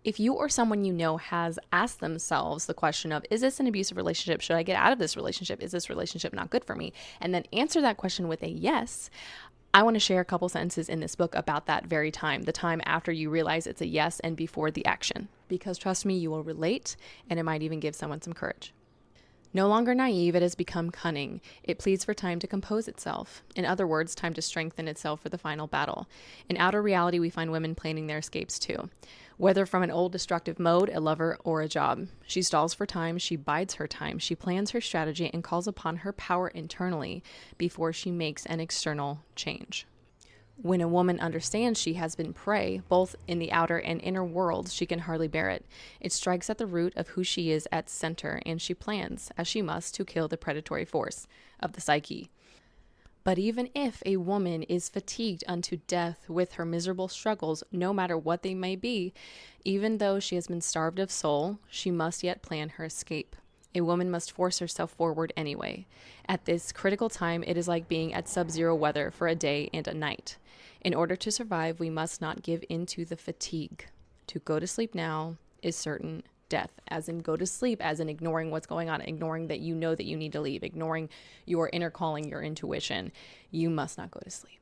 If you or someone you know has asked themselves the question of, is this an abusive relationship? Should I get out of this relationship? Is this relationship not good for me? And then answer that question with a yes. I want to share a couple sentences in this book about that very time, the time after you realize it's a yes and before the action. Because trust me, you will relate, and it might even give someone some courage. No longer naive, it has become cunning. It pleads for time to compose itself. In other words, time to strengthen itself for the final battle. In outer reality, we find women planning their escapes too. Whether from an old destructive mode, a lover, or a job. She stalls for time, she bides her time, she plans her strategy and calls upon her power internally before she makes an external change. When a woman understands she has been prey, both in the outer and inner worlds, she can hardly bear it. It strikes at the root of who she is at center, and she plans, as she must, to kill the predatory force of the psyche. But even if a woman is fatigued unto death with her miserable struggles, no matter what they may be, even though she has been starved of soul, she must yet plan her escape. A woman must force herself forward anyway. At this critical time, it is like being at sub-zero weather for a day and a night. In order to survive, we must not give in to the fatigue. To go to sleep now is certain death, as in go to sleep, as in ignoring what's going on, ignoring that you know that you need to leave, ignoring your inner calling, your intuition. You must not go to sleep.